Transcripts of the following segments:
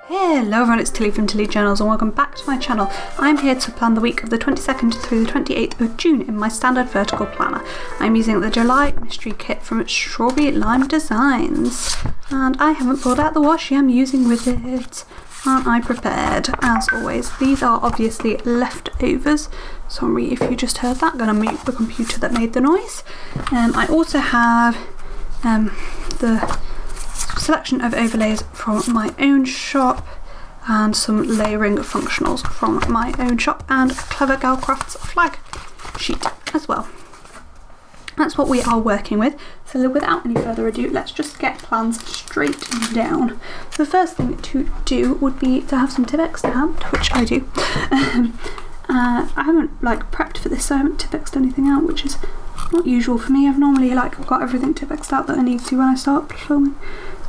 Hello everyone, it's Tilly from Tilly Journals and welcome back to my channel. I'm here to plan the week of the 22nd through the 28th of June in my standard vertical planner. I'm using the July mystery kit from Strawberry Lime Designs. And I haven't pulled out the washi I'm using with it. Aren't I prepared? As always, these are obviously leftovers. Sorry if you just heard that, I'm going to mute the computer that made the noise. I also have the selection of overlays from my own shop and some layering functionals from my own shop and Clever Gal Crafts flag sheet as well. That's what we are working with, so without any further ado, let's just get plans straight down. So the first thing to do would be to have some Tipp-Ex'd out, which I do. I haven't prepped for this, so I haven't Tipp-Ex'd anything out, which is not usual for me. I've normally got everything Tipp-Ex'd out that I need to when I start filming.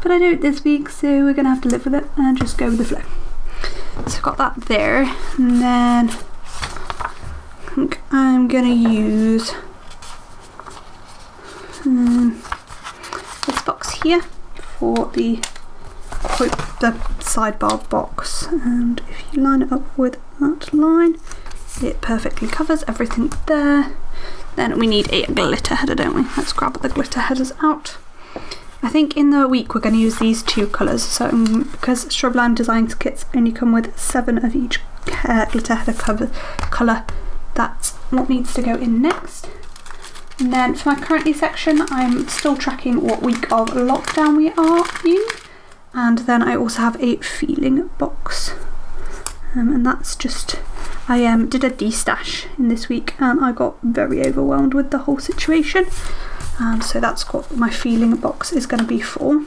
But I do it this week, so we're going to have to live with it and just go with the flow. So I've got that there, and then I think I'm going to use this box here for the sidebar box, and if you line it up with that line, it perfectly covers everything there. Then we need a glitter header, don't we? Let's grab the glitter headers out. I think in the week we're going to use these two colours, so because Strawberry Lime Designs kits only come with 7 of each glitter header colour, that's what needs to go in next. And then for my currently section, I'm still tracking what week of lockdown we are in, and then I also have a feeling box, and that's just, I did a destash in this week and I got very overwhelmed with the whole situation. And so that's what my feeling box is going to be for.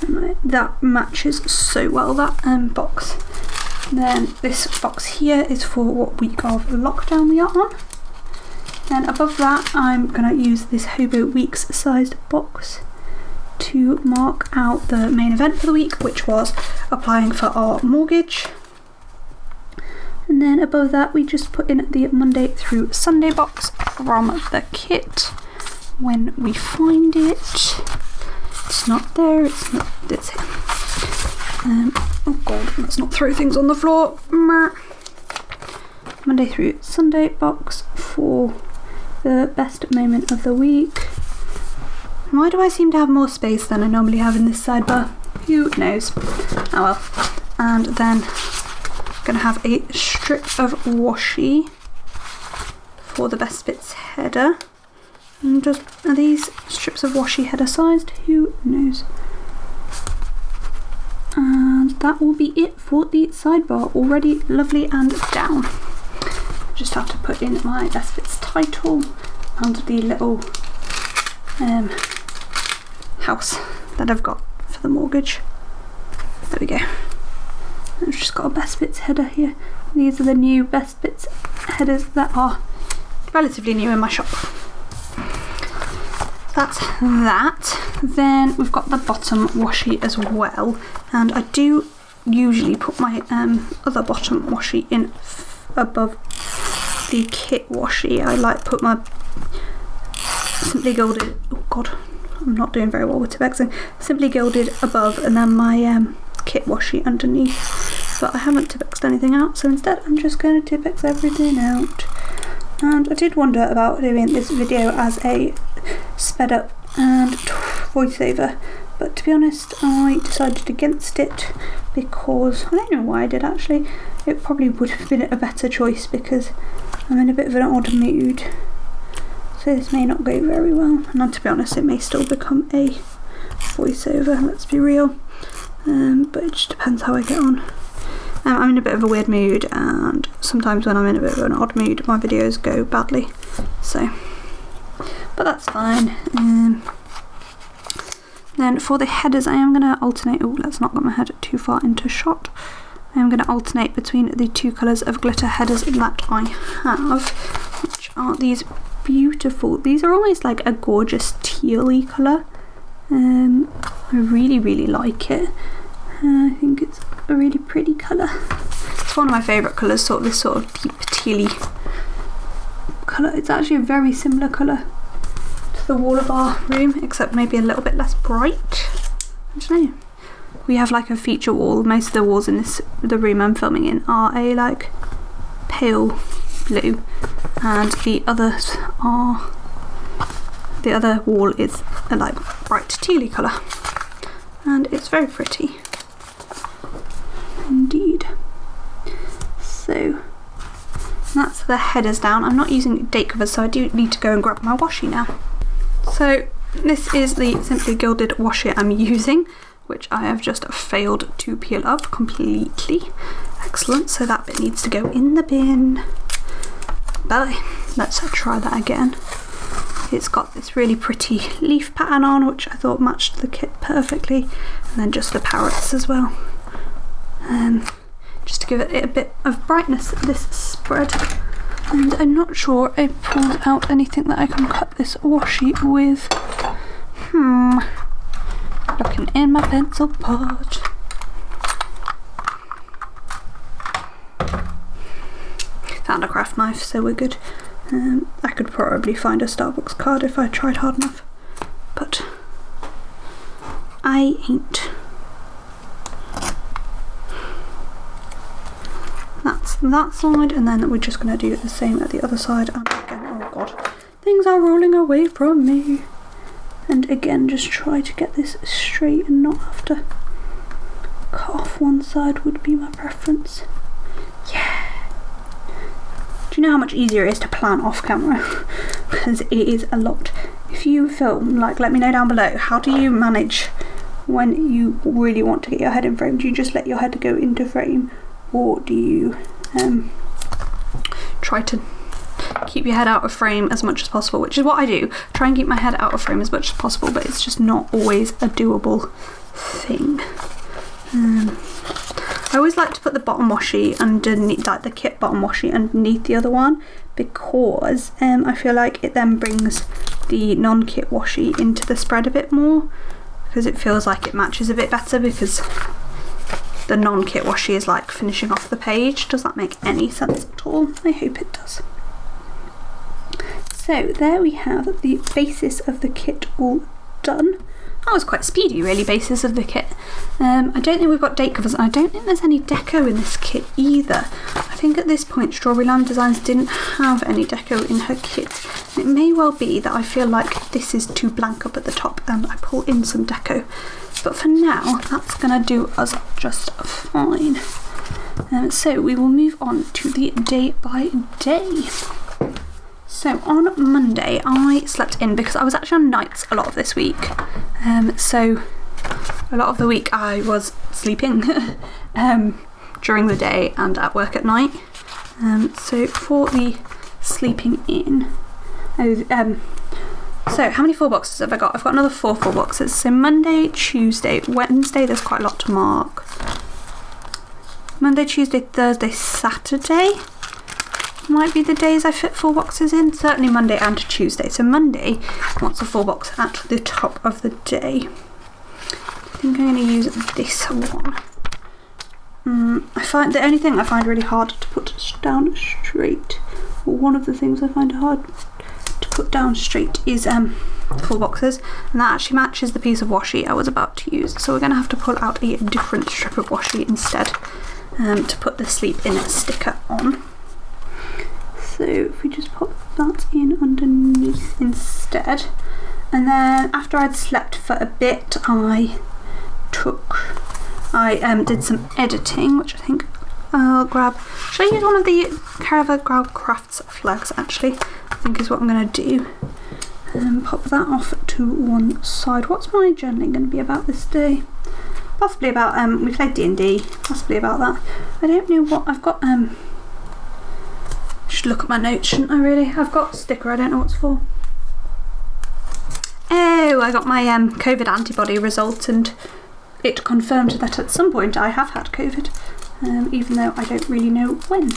And that matches so well, that box. And then this box here is for what week of lockdown we are on. Then above that, I'm going to use this Hobo Weeks sized box to mark out the main event for the week, which was applying for our mortgage. And then above that, we just put in the Monday through Sunday box from the kit. When we find it, it's not there, it's here. Oh god, let's not throw things on the floor. Monday through Sunday box for the best moment of the week. Why do I seem to have more space than I normally have in this sidebar? Who knows? Oh well. And then I'm going to have a strip of washi for the best bits header. And just, are these strips of washi header sized? Who knows? And that will be it for the sidebar. Already lovely and down. Just have to put in my best bits title and the little house that I've got for the mortgage. There we go. I've just got a best bits header here. These are the new best bits headers that are relatively new in my shop. That's that. Then we've got the bottom washi as well, and I do usually put my other bottom washi in above the kit washi. I put my Simply Gilded, oh god, I'm not doing very well with Tipp-Exing, Simply Gilded above and then my kit washi underneath, but I haven't Tipp-Exed anything out, so instead I'm just going to Tipp-Ex everything out. And I did wonder about doing this video as a sped up and voiceover, but to be honest I decided against it because, I don't know why I did actually, it probably would have been a better choice because I'm in a bit of an odd mood, so this may not go very well, and to be honest it may still become a voiceover, let's be real, but it just depends how I get on. I'm in a bit of a weird mood, and sometimes when I'm in a bit of an odd mood my videos go badly, so, but that's fine. Then for the headers I am going to alternate, oh let's not get my head too far into shot, I am going to alternate between the two colours of glitter headers that I have, which are these beautiful, these are almost like a gorgeous tealy colour. I really like it. I think it's a really pretty colour. It's one of my favourite colours, this sort of deep tealy colour. It's actually a very similar colour to the wall of our room, except maybe a little bit less bright. I don't know. we have like a feature wall. Most of the walls in the room I'm filming in are a like pale blue, and the other wall is a like bright tealy colour, and it's very pretty indeed. So that's the headers down. I'm not using date covers, so I do need to go and grab my washi now. So this is the Simply Gilded washi I'm using, which I have just failed to peel up completely. Excellent, so that bit needs to go in the bin. But let's try that again. It's got this really pretty leaf pattern on, which I thought matched the kit perfectly, and then just the parrots as well. Just to give it a bit of brightness, this spread. And I'm not sure I pulled out anything that I can cut this washi with. Looking in my pencil pot. Found a craft knife, so we're good. I could probably find a Starbucks card if I tried hard enough, but I ain't. That's that side, and then we're just going to do the same at the other side. And again, oh god, things are rolling away from me. And again, just try to get this straight and not have to cut off one side would be my preference. Yeah. Do you know how much easier it is to plan off camera? Because it is a lot. If you film, like, let me know down below, how do you manage when you really want to get your head in frame? Do you just let your head go into frame, or do you try to keep your head out of frame as much as possible? Which is what I do. Try and keep my head out of frame as much as possible, but it's just not always a doable thing. I always like to put the bottom washi underneath, like the kit bottom washi underneath the other one, because I feel like it then brings the non-kit washi into the spread a bit more, because it feels like it matches a bit better, because the non-kit washi is like finishing off the page. Does that make any sense at all? I hope it does. So there we have the basis of the kit all done. That was quite speedy really, basis of the kit. I don't think we've got date covers, and I don't think there's any deco in this kit either. I think at this point Strawberry Lamb Designs didn't have any deco in her kit. And it may well be that I feel like this is too blank up at the top and I pull in some deco. But for now, that's gonna do us just fine. So we will move on to the day by day. So on Monday I slept in because I was actually on nights a lot of this week. So a lot of the week I was sleeping during the day and at work at night. So for the sleeping in, so how many 4 boxes have I got? I've got another 4 boxes. So Monday, Tuesday, Wednesday, there's quite a lot to mark. Monday, Tuesday, Thursday, Saturday might be the days I fit 4 boxes in. Certainly Monday and Tuesday. So Monday wants a 4 box at the top of the day. I think I'm going to use this one. I find the only thing I find really hard to put down straight, or one of the things I find hard to put down straight, is 4 boxes, and that actually matches the piece of washi I was about to use. So we're going to have to pull out a different strip of washi instead to put the sleep in sticker on. So if we just pop that in underneath instead, and then after I'd slept for a bit, I did some editing, which I think I'll grab. Should I use one of the Caravan Crafts flags actually? I think is what I'm going to do. Pop that off to one side. What's my journaling going to be about this day? Possibly about, we played D&D, possibly about that. I don't know what I've got. Should look at my notes, shouldn't I really? I've got a sticker, I don't know what's for. Oh, I got my COVID antibody result, and it confirmed that at some point I have had COVID, even though I don't really know when.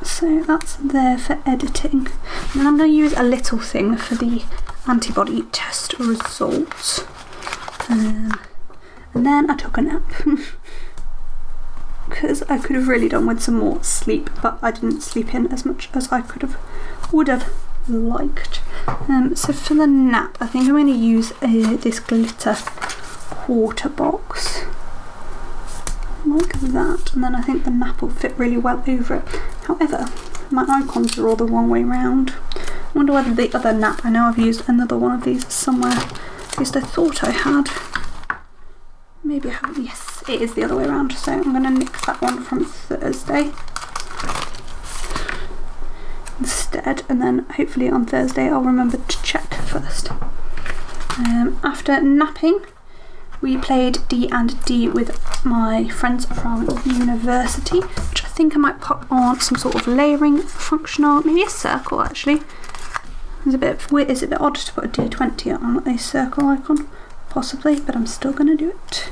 So that's there for editing. And then I'm going to use a little thing for the antibody test results. And then I took a nap. Because I could have really done with some more sleep, but I didn't sleep in as much as I would have liked. So for the nap, I think I'm going to use this glitter quarter box like that, and then I think the nap will fit really well over it. However, my icons are all the wrong way round. I wonder whether the other nap, I know I've used another one of these somewhere, at least I thought I had. Maybe I haven't. Yes, it is the other way around, so I'm going to nick that one from Thursday instead, and then hopefully on Thursday I'll remember to check first. After napping, we played D&D with my friends from university, which I think I might pop on some sort of layering function on, maybe a circle actually. It's a bit weird, it's a bit odd to put a D20 on a circle icon, possibly, but I'm still going to do it.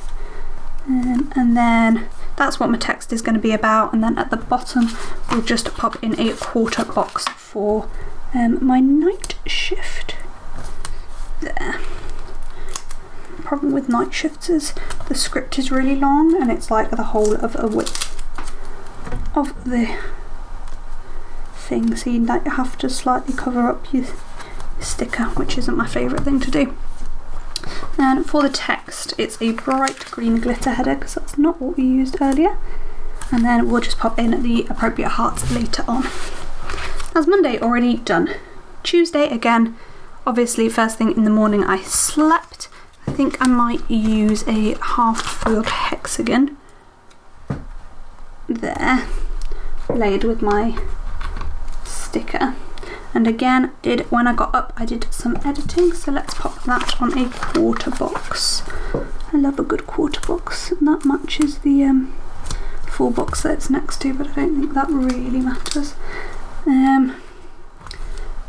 And then that's what my text is going to be about, and then at the bottom we'll just pop in a quarter box for my night shift. There. Problem with night shifts is the script is really long, and it's like the whole of a width of the thing, so you have to slightly cover up your sticker, which isn't my favourite thing to do. And for the text, it's a bright green glitter header because that's not what we used earlier, and then we'll just pop in the appropriate hearts later on. That's Monday already done. Tuesday again, obviously first thing in the morning I slept. I think I might use a half foiled hexagon there, laid with my sticker. And again, when I got up, I did some editing, so let's pop that on a quarter box. I love a good quarter box, and that matches the full box that it's next to, but I don't think that really matters.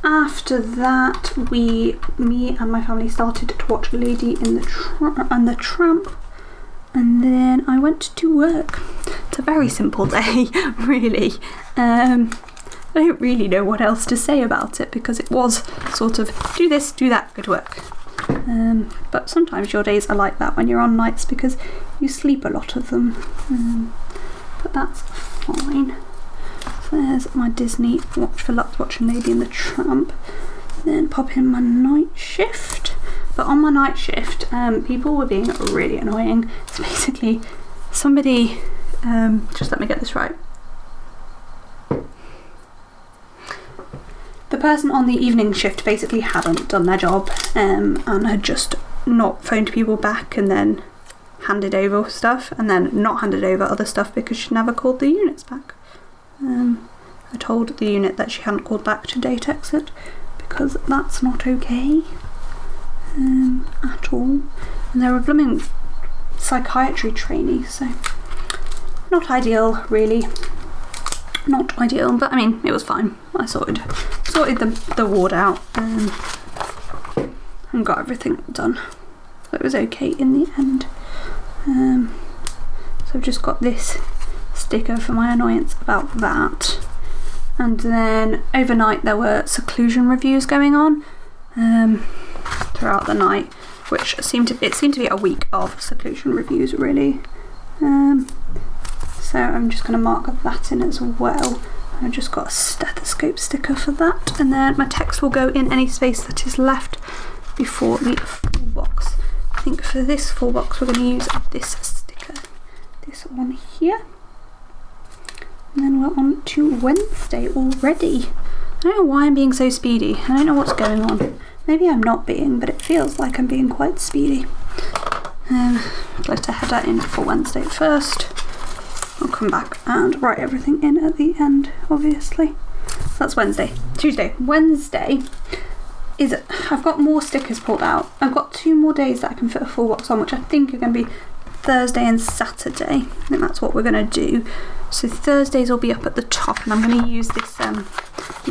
After that, me and my family started to watch Lady and the Tramp, and then I went to work. It's a very simple day, really. I don't really know what else to say about it, because it was sort of do this, do that, go to work. But sometimes your days are like that when you're on nights because you sleep a lot of them. But that's fine. So there's my Disney watch for luck, watching Lady and the Tramp. Then pop in my night shift. But on my night shift, people were being really annoying. So basically, somebody, just let me get this right. The person on the evening shift basically hadn't done their job and had just not phoned people back and then handed over stuff, and then not handed over other stuff because she never called the units back. I told the unit that she hadn't called back to date exit because that's not okay at all. And they were a blooming psychiatry trainee, so not ideal really. Not ideal, but I mean, it was fine. I sorted the ward out and got everything done. So it was okay in the end. So I've just got this sticker for my annoyance about that. And then overnight there were seclusion reviews going on throughout the night, which seemed to be a week of seclusion reviews really. So I'm just going to mark that in as well. I've just got a stethoscope sticker for that, and then my text will go in any space that is left before the full box. I think for this full box we're going to use this sticker, this one here. And then we're on to Wednesday already. I don't know why I'm being so speedy. I don't know what's going on. Maybe I'm not being, but it feels like I'm being quite speedy. Glitter header in for Wednesday first. I'll come back and write everything in at the end, obviously. So that's Wednesday. Tuesday. Wednesday is, I've got more stickers pulled out. I've got 2 more days that I can fit a full box on, which I think are going to be Thursday and Saturday. I think that's what we're going to do. So Thursdays will be up at the top, and I'm going to use this, I'm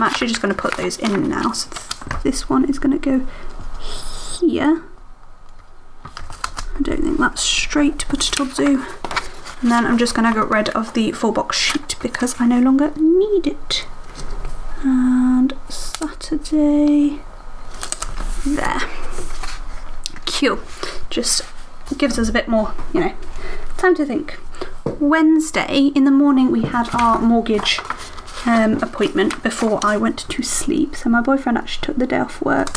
actually just going to put those in now. So this one is going to go here. I don't think that's straight, but it'll do. And then I'm just going to get rid of the full box sheet because I no longer need it. And Saturday, there. Cool. Just gives us a bit more, time to think. Wednesday in the morning we had our mortgage appointment before I went to sleep. So my boyfriend actually took the day off work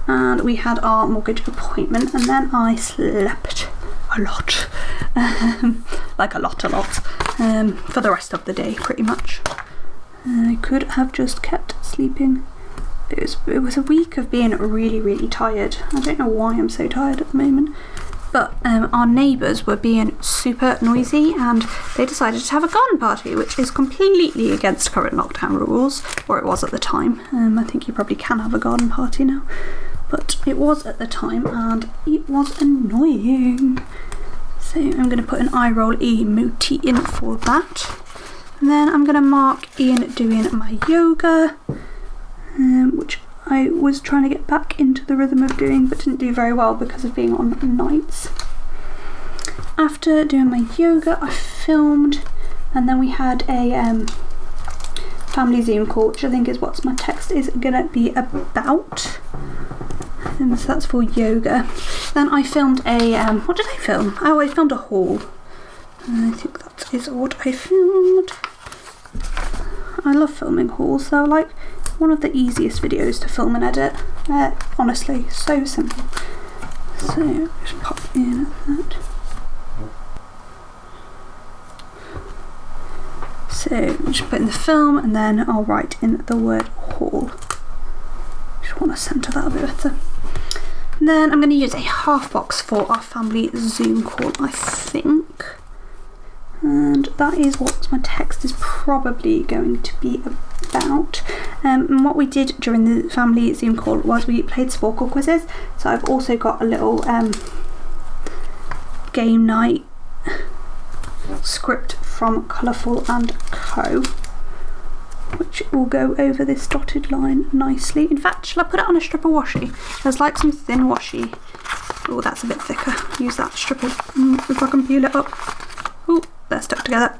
and we had our mortgage appointment, and then I slept a lot. Like a lot, for the rest of the day, pretty much. I could have just kept sleeping. It was a week of being really, really tired. I don't know why I'm so tired at the moment. But our neighbours were being super noisy and they decided to have a garden party, which is completely against current lockdown rules, or it was at the time. I think you probably can have a garden party now, but it was at the time and it was annoying. So I'm going to put an eye roll emoji in for that. And then I'm going to mark Ian doing my yoga, which I was trying to get back into the rhythm of doing but didn't do very well because of being on nights. After doing my yoga, I filmed, and then we had a family Zoom call, which I think is what my text is going to be about. And so that's for yoga. Then I filmed a, what did I film? Oh, I filmed a haul. I think that is what I filmed. I love filming hauls, they're like one of the easiest videos to film and edit. Honestly, so simple. So, just pop in that. So, just put in the film and then I'll write in the word haul. Just want to centre that a bit better. And then I'm going to use a half box for our family Zoom call, I think. And that is what my text is probably going to be about. And what we did during the family Zoom call was we played Sporkle quizzes. So I've also got a little game night script from Colourful & Co, which will go over this dotted line nicely. In fact, shall I put it on a strip of washi? There's like some thin washi. Oh, that's a bit thicker. Use that strip of, if I can peel it up. Oh, they're stuck together.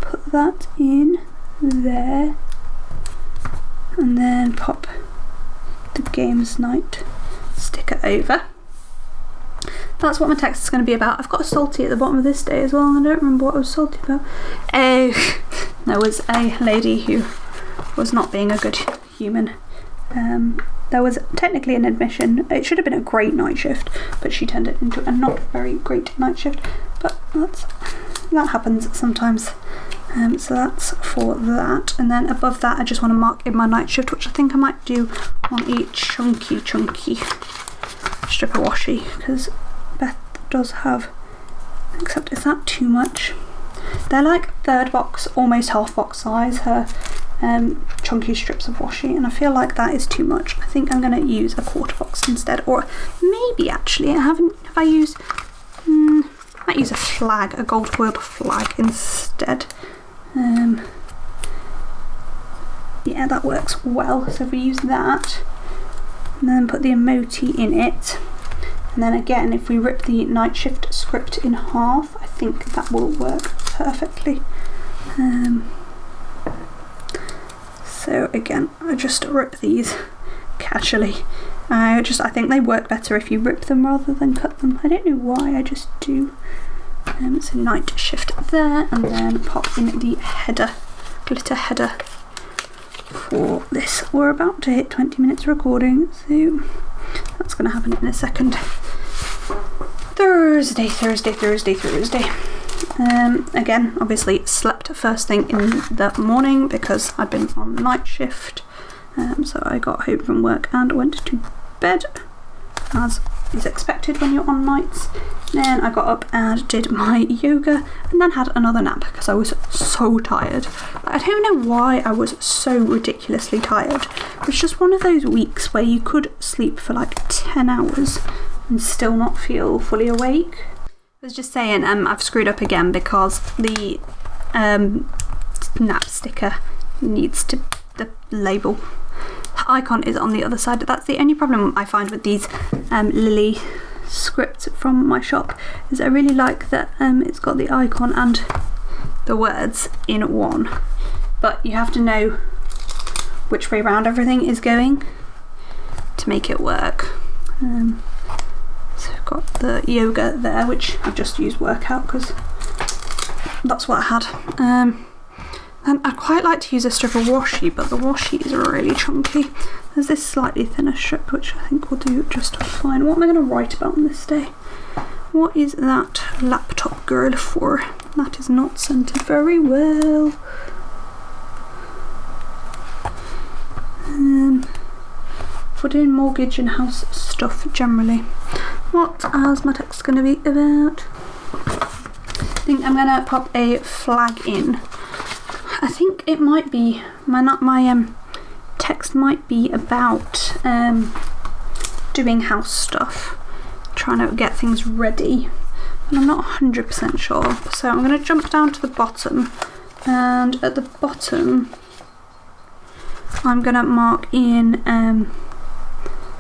Put that in there. And then pop the games night sticker over. That's what my text is going to be about. I've got a salty at the bottom of this day as well, and I don't remember what I was salty about. Oh, there was a lady who was not being a good human. There was technically an admission. It should have been a great night shift, but she turned it into a not very great night shift. But that happens sometimes. So that's for that. And then above that, I just want to mark in my night shift, which I think I might do on a chunky strip of washi, because Beth does have, except is that too much? They're like third box, almost half box size, her chunky strips of washi, and I feel like that is too much. I think I'm going to use a quarter box instead, or maybe actually I might use a flag, a gold foiled flag instead. Yeah, that works well. So if we use that and then put the emoji in it, and then again if we rip the night shift script in half, I think that will work perfectly. So again, I just rip these casually. I think they work better if you rip them rather than cut them. I don't know why, I just do. So night shift there, and then pop in the header, glitter header for this. We're about to hit 20 minutes recording, so that's going to happen in a second. Thursday. Again, obviously slept first thing in the morning because I'd been on night shift. So I got home from work and went to bed, as is expected when you're on nights. Then I got up and did my yoga, and then had another nap because I was so tired. I don't know why I was so ridiculously tired. It was just one of those weeks where you could sleep for like 10 hours and still not feel fully awake. I was just saying, I've screwed up again because the nap sticker needs to, the label icon is on the other side. That's the only problem I find with these Lily scripts from my shop, is I really like that it's got the icon and the words in one, but you have to know which way around everything is going to make it work. So I've got the yoga there, which I've just used workout because that's what I had. And I'd quite like to use a strip of washi, but the washi is really chunky. There's this slightly thinner strip, which I think will do just fine. What am I going to write about on this day? What is that laptop girl for? That is not scented very well. For doing mortgage and house stuff generally. What is my text going to be about? I think I'm going to pop a flag in. I think it might be, my text might be about doing house stuff. Trying to get things ready. And I'm not 100% sure. So I'm going to jump down to the bottom. And at the bottom, I'm going to mark in...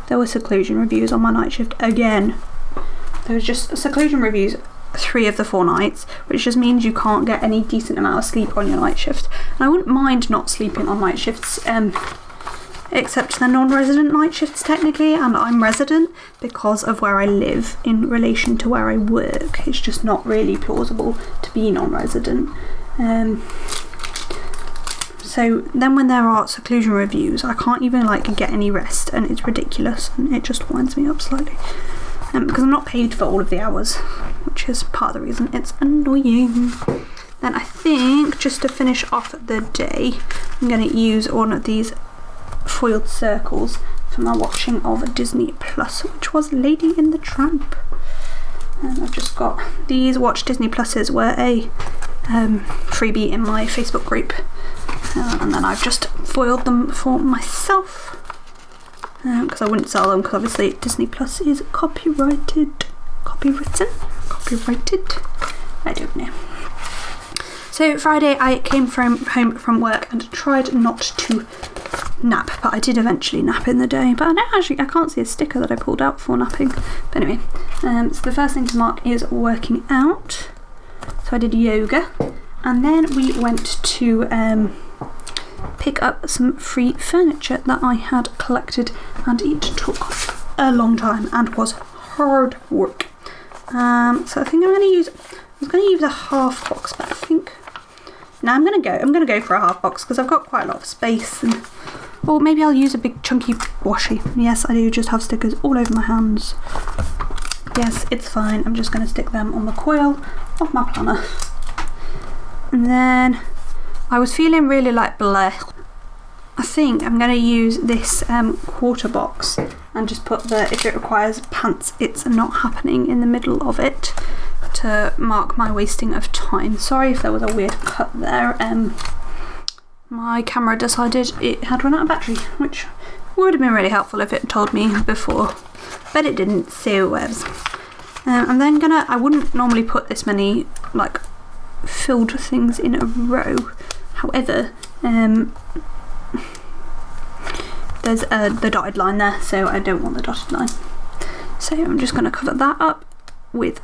there were seclusion reviews on my night shift again. There was just seclusion reviews 3 of the 4 nights, which just means you can't get any decent amount of sleep on your night shift. And I wouldn't mind not sleeping on night shifts, except they're non-resident night shifts technically, and I'm resident because of where I live in relation to where I work. It's just not really plausible to be non-resident. So then when there are seclusion reviews, I can't even get any rest, and it's ridiculous, and it just winds me up slightly. Because I'm not paid for all of the hours, which is part of the reason it's annoying. Then I think, just to finish off the day, I'm going to use one of these foiled circles for my watching of Disney Plus, which was Lady in the Tramp. And I've just got these Watch Disney Pluses were a freebie in my Facebook group. And then I've just foiled them for myself. Because I wouldn't sell them, because obviously Disney Plus is copyrighted. Copywritten? Copyrighted? I don't know. So Friday I came home from work and tried not to nap, but I did eventually nap in the day. But I can't see a sticker that I pulled out for napping. But anyway, so the first thing to mark is working out. So I did yoga, and then we went to pick up some free furniture that I had collected, and it took a long time and was hard work. So I think I was going to use a half box, but I think now I'm going to go for a half box because I've got quite a lot of space, and or maybe I'll use a big chunky washi. Yes, I do just have stickers all over my hands. Yes, it's fine. I'm just going to stick them on the coil of my planner. And then I was feeling really bleh. I think I'm going to use this quarter box and just put the if it requires pants it's not happening in the middle of it to mark my wasting of time. Sorry if there was a weird cut there. My camera decided it had run out of battery, which would have been really helpful if it told me before, but it didn't, so I'm then I wouldn't normally put this many filled things in a row. However, there's the dotted line there, so I don't want the dotted line. So I'm just going to cover that up with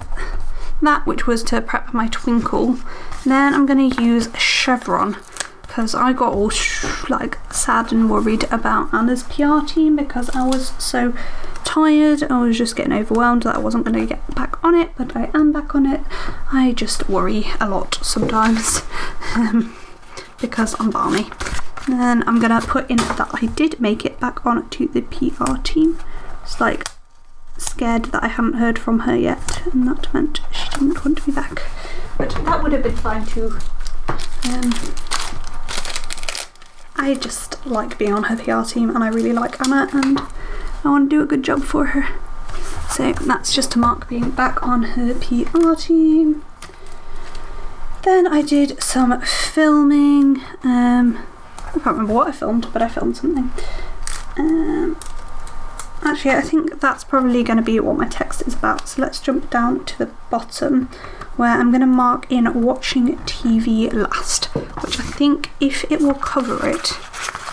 that, which was to prep my twinkle. Then I'm going to use chevron, because I got all sad and worried about Anna's PR team because I was so tired. I was just getting overwhelmed that I wasn't going to get back on it, but I am back on it. I just worry a lot sometimes because I'm balmy. And then I'm going to put in that I did make it back on to the PR team. It's scared that I haven't heard from her yet, and that meant she didn't want to be back. But that would have been fine too. I just like being on her PR team, and I really like Anna, and I want to do a good job for her. So that's just to mark being back on her PR team. Then I did some filming. I can't remember what I filmed, but I filmed something. Actually, I think that's probably going to be what my text is about. So let's jump down to the bottom, where I'm going to mark in watching TV last, which I think if it will cover it,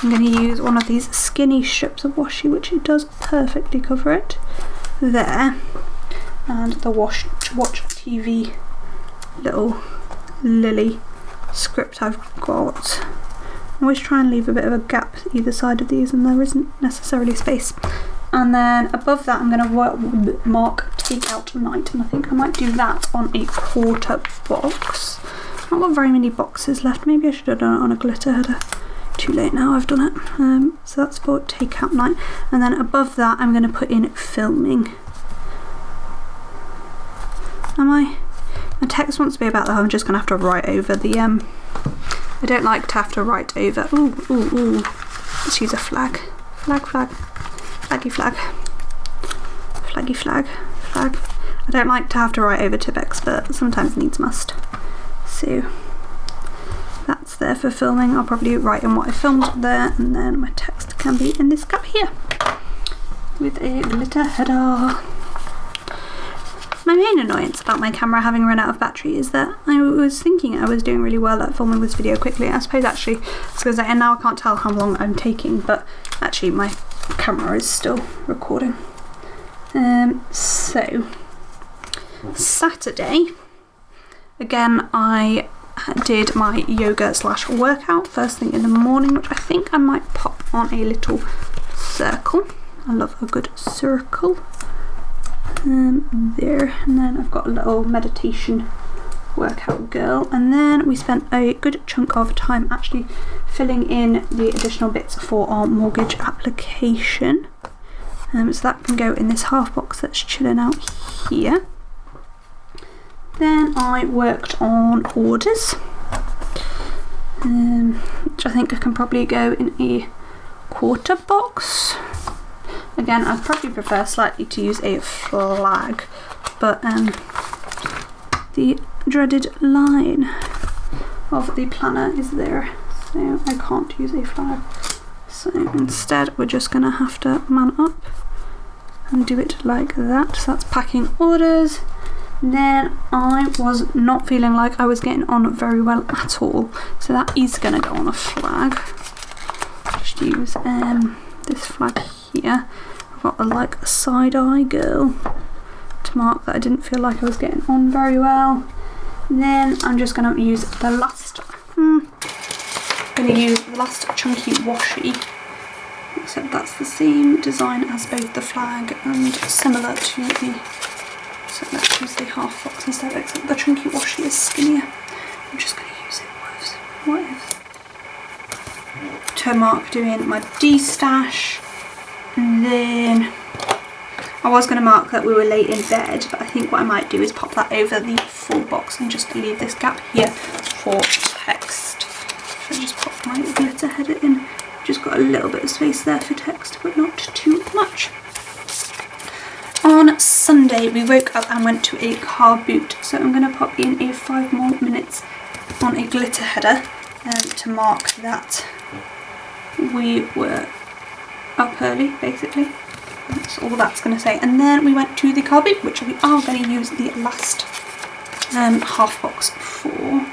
I'm going to use one of these skinny strips of washi, which it does perfectly cover it. There. And the watch TV little lily script I've got. I always try and leave a bit of a gap either side of these, and there isn't necessarily space. And then above that I'm going to mark take out night, and I think I might do that on a quarter box. not got very many boxes left. Maybe I should have done it on a glitter header. Too late now, I've done it. So that's for takeout night. And then above that, I'm going to put in filming. My text wants to be about that. I'm just going to have to write over the, I don't like to have to write over. Ooh. Let's use a flag. Flag. Flaggy flag. Flaggy flag. Flag. I don't like to have to write over tip expert. Sometimes needs must. So that's there for filming. I'll probably write in what I filmed there, and then my text can be in this gap here with a glitter header. My main annoyance about my camera having run out of battery is that I was thinking I was doing really well at filming this video quickly. I suppose actually it's because and now I can't tell how long I'm taking, but actually my camera is still recording. So Saturday, again, I did my yoga / workout first thing in the morning, which I think I might pop on a little circle. I love a good circle. There, and then I've got a little meditation workout girl, and then we spent a good chunk of time actually filling in the additional bits for our mortgage application. So that can go in this half box that's chilling out here. Then I worked on orders, which I think I can probably go in a quarter box. Again, I'd probably prefer slightly to use a flag, but the dreaded line of the planner is there, so I can't use a flag. So instead we're just going to have to man up and do it like that. So that's packing orders. Then I was not feeling like I was getting on very well at all, so that is going to go on a flag. Just use this flag here. I've got a like side-eye girl to mark that I didn't feel like I was getting on very well. Then I'm just going to use the last chunky washi, except that's the same design as both the flag and similar to the, so let's use the half box instead, except the chunky washi is skinnier. I'm just going to use it to mark doing my destash. And then I was going to mark that we were late in bed, but I think what I might do is pop that over the full box and just leave this gap here for text. So just pop my glitter header in. Just got a little bit of space there for text, but not too much. On Sunday we woke up and went to a car boot, so I'm going to pop in a 5 more minutes on a glitter header to mark that we were up early, basically. That's all that's going to say. And then we went to the car boot, which we are going to use the last half box for.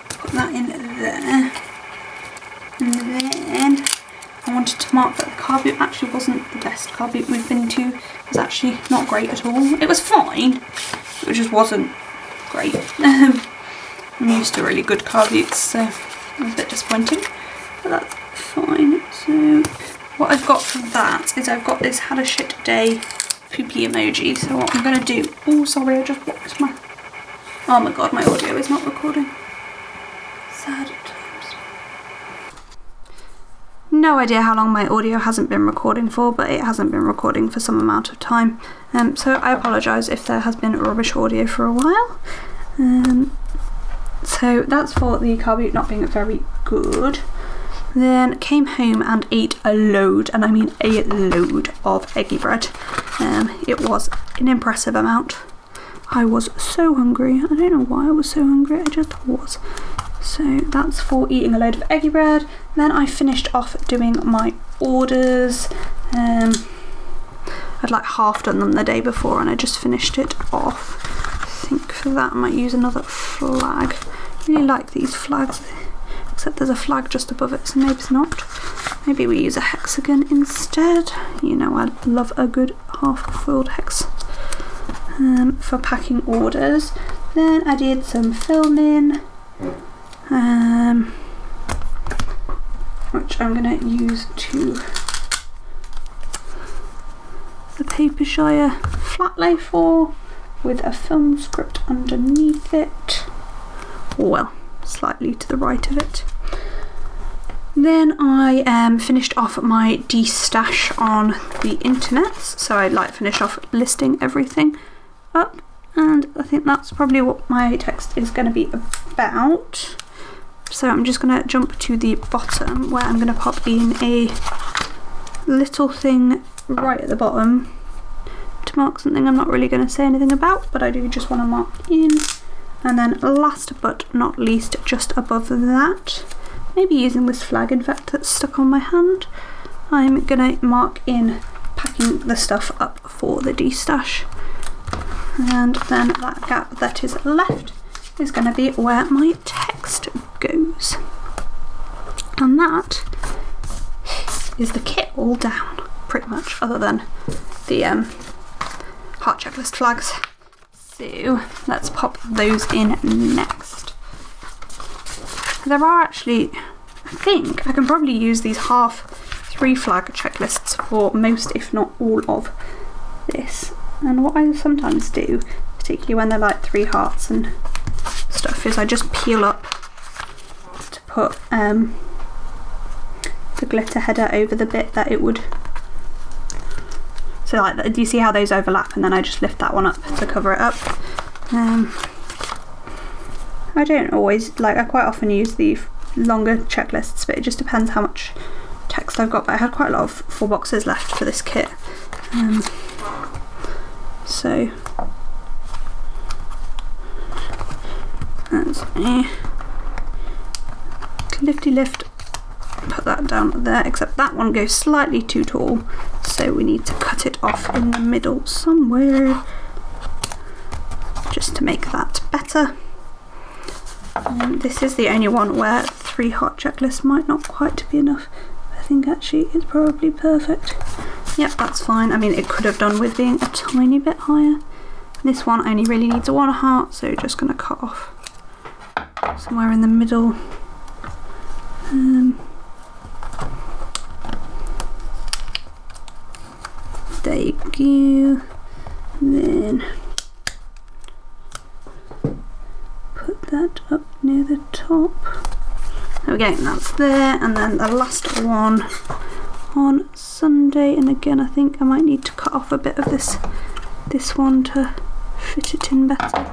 Put that in there. And then I wanted to mark that the car boot actually wasn't the best car boot we've been to. It was actually not great at all. It was fine, it just wasn't great. I'm used to really good car boots, so it was a bit disappointing, but that's fine. So what I've got for that is I've got this had a shit day poopy emoji. So what I'm going to do, oh sorry, I just blocked my, oh my god, my audio is not recording. Sad times. No idea how long my audio hasn't been recording for, but it hasn't been recording for some amount of time. So I apologise if there has been rubbish audio for a while. So that's for the car boot not being very good. Then came home and ate a load, and I mean a load of eggy bread. It was an impressive amount. I was so hungry. I don't know why I was so hungry, I just was. So that's for eating a load of eggy bread. Then I finished off doing my orders. I'd like half done them the day before and I just finished it off. I think for that I might use another flag. I really like these flags, except there's a flag just above it, so maybe it's not. Maybe we use a hexagon instead. You know, I love a good half-foiled hex for packing orders. Then I did some filming, which I'm going to use to the Papershire flat lay for, with a film script underneath it. Well, slightly to the right of it. Then I finished off my destash on the internet, so I like finished off listing everything up, and I think that's probably what my text is going to be about. So I'm just going to jump to the bottom where I'm going to pop in a little thing right at the bottom to mark something I'm not really going to say anything about, but I do just want to mark in. And then last but not least, just above that, maybe using this flag in fact that's stuck on my hand, I'm going to mark in packing the stuff up for the destash. And then that gap that is left is going to be where my text goes. And that is the kit all down, pretty much, other than the heart checklist flags. So let's pop those in next. There are actually, I think I can probably use these half 3 flag checklists for most, if not all, of this. And what I sometimes do, particularly when they're like 3 hearts and stuff, is I just peel up to put the glitter header over the bit that it would. So like, do you see how those overlap? And then I just lift that one up to cover it up. I don't always, like, I quite often use the longer checklists, but it just depends how much text I've got. But I had quite a lot of 4 boxes left for this kit. So that's a lifty lift, put that down there, except that one goes slightly too tall, so we need to cut it off in the middle somewhere just to make that better. This is the only one where 3 heart checklists might not quite be enough. I think actually it's probably perfect. Yep, that's fine. I mean, it could have done with being a tiny bit higher. This one only really needs a 1 heart, so just going to cut off somewhere in the middle. There you go. Then put that up near the top. There we go, that's there. And then the last one on Sunday, and again I think I might need to cut off a bit of this one to fit it in better.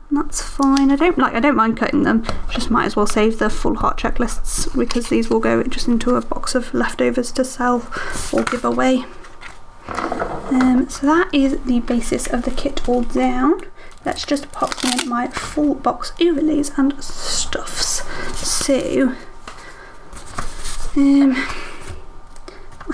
And that's fine. I don't mind cutting them, just might as well save the full heart checklists because these will go just into a box of leftovers to sell or give away. So that is the basis of the kit all down. Let's just pop in my full box overlays and stuffs. So I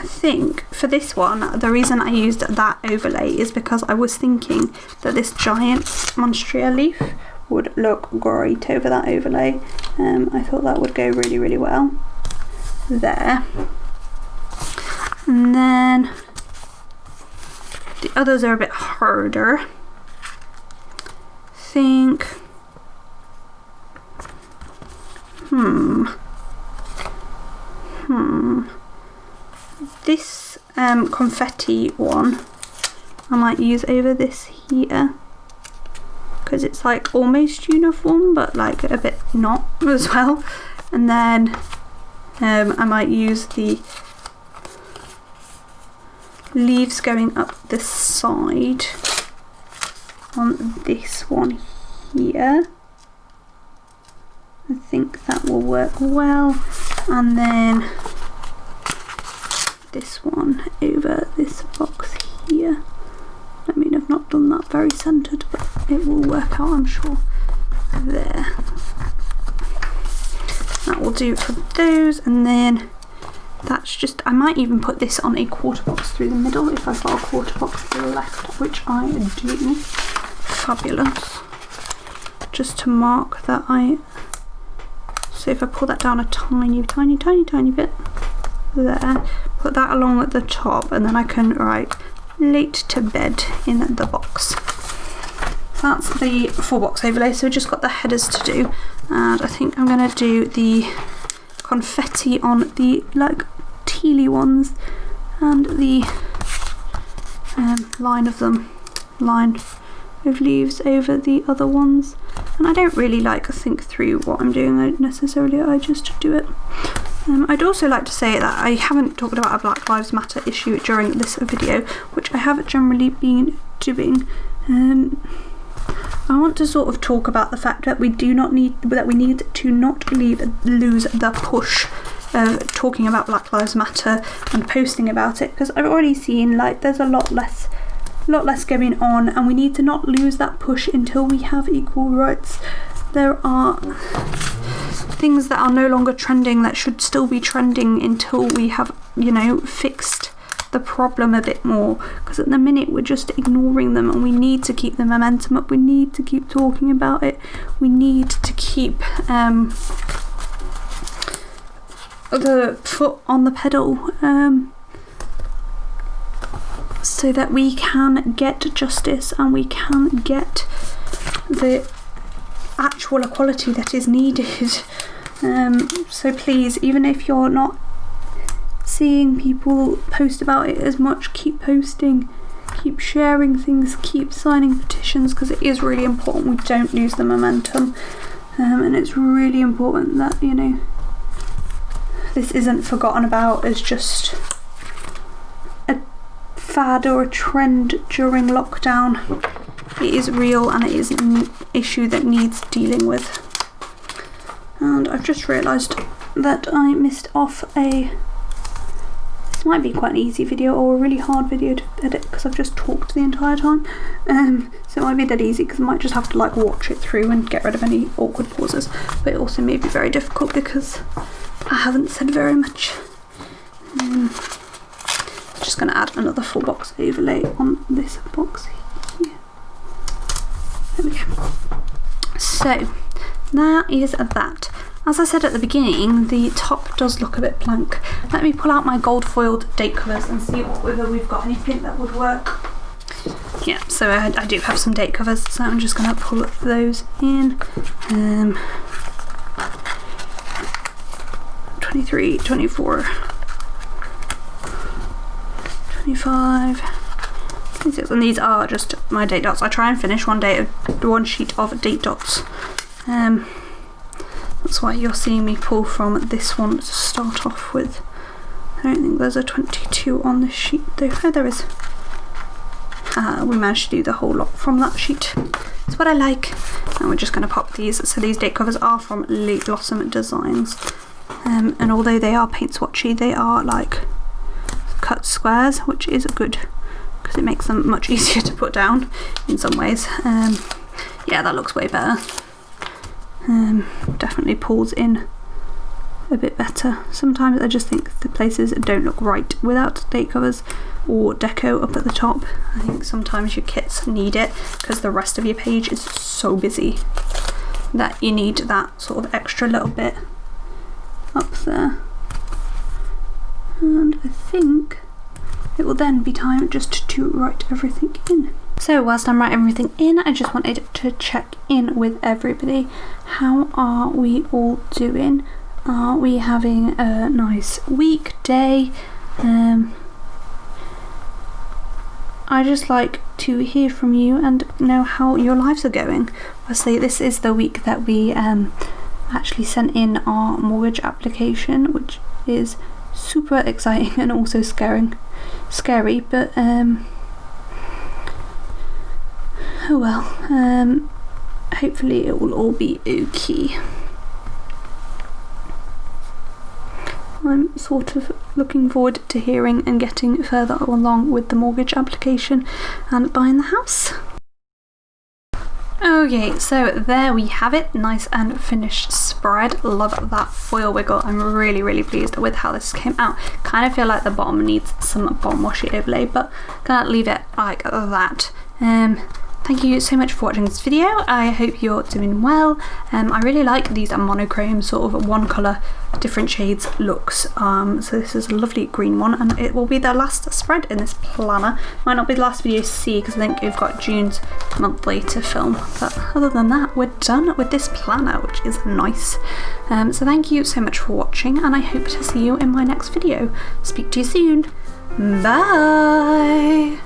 think for this one, the reason I used that overlay is because I was thinking that this giant monstera leaf would look great over that overlay. I thought that would go really, really well there. And then the others are a bit harder. Think this confetti one I might use over this here because it's like almost uniform but like a bit not as well. And then I might use the leaves going up the side on this one here. I think that will work well. And then this one over this box here. I mean, I've not done that very centered, but it will work out, I'm sure. There. That will do for those. And then that's just, I might even put this on a quarter box through the middle if I've got a quarter box left, which I do. Fabulous. Just to mark that so if I pull that down a tiny bit there, put that along at the top, and then I can write late to bed in the box. That's the full box overlay, so we've just got the headers to do, and I think I'm going to do the confetti on the like tealy ones and the line of leaves over the other ones. and I don't really like think through what I'm doing I just do it. I'd also like to say that I haven't talked about a Black Lives Matter issue during this video, which I have generally been doing. I want to sort of talk about the fact that we need to not lose the push of talking about Black Lives Matter and posting about it, because I've already seen like there's a lot less going on, and we need to not lose that push until we have equal rights. There are things that are no longer trending that should still be trending until we have, you know, fixed the problem a bit more, because at the minute we're just ignoring them, and we need to keep the momentum up. We need to keep talking about it. We need to keep the foot on the pedal, so that we can get justice and we can get the actual equality that is needed. So please, even if you're not seeing people post about it as much, keep posting, keep sharing things, keep signing petitions, because it is really important we don't lose the momentum, and it's really important that, you know, this isn't forgotten about as just a fad or a trend during lockdown. It is real, and it is an issue that needs dealing with. And I've just realised that I missed off this might be quite an easy video or a really hard video to edit, because I've just talked the entire time. So it might be dead easy because I might just have to like watch it through and get rid of any awkward pauses. But it also may be very difficult because I haven't said very much. Just going to add another full box overlay on this box here. There we go. So that is that. As I said at the beginning, the top does look a bit blank. Let me pull out my gold foiled date covers and see whether we've got anything that would work. Yeah, so I do have some date covers, so I'm just going to pull those in. 23, 24, 25, 26, and these are just my date dots. I try and finish one sheet of date dots. That's why you're seeing me pull from this one to start off with. I don't think there's a 22 on this sheet though. Oh, there is. We managed to do the whole lot from that sheet. That's what I like. And we're just going to pop these. So these date covers are from Late Blossom Designs. And although they are paint swatchy, they are like cut squares, which is good because it makes them much easier to put down in some ways. Yeah, that looks way better. Definitely pulls in a bit better. Sometimes I just think the places don't look right without date covers or deco up at the top. I think sometimes your kits need it because the rest of your page is so busy that you need that sort of extra little bit up there. And I think it will then be time just to write everything in. So whilst I'm writing everything in, I just wanted to check in with everybody. How are we all doing? Are we having a nice weekday? I just like to hear from you and know how your lives are going. Obviously this is the week that we actually sent in our mortgage application, which is super exciting and also scary, but oh well, hopefully it will all be okay. I'm sort of looking forward to hearing and getting further along with the mortgage application and buying the house. Okay, so there we have it, nice and finished spread. Love that foil wiggle. I'm really pleased with how this came out. Kind of feel like the bottom needs some bottom washi overlay, but gonna leave it like that. Thank you so much for watching this video. I hope you're doing well. I really like these monochrome sort of one colour different shades looks. So this is a lovely green one, and it will be the last spread in this planner. Might not be the last video to see because I think we've got June's monthly to film, but other than that we're done with this planner, which is nice. So thank you so much for watching, and I hope to see you in my next video. Speak to you soon. Bye.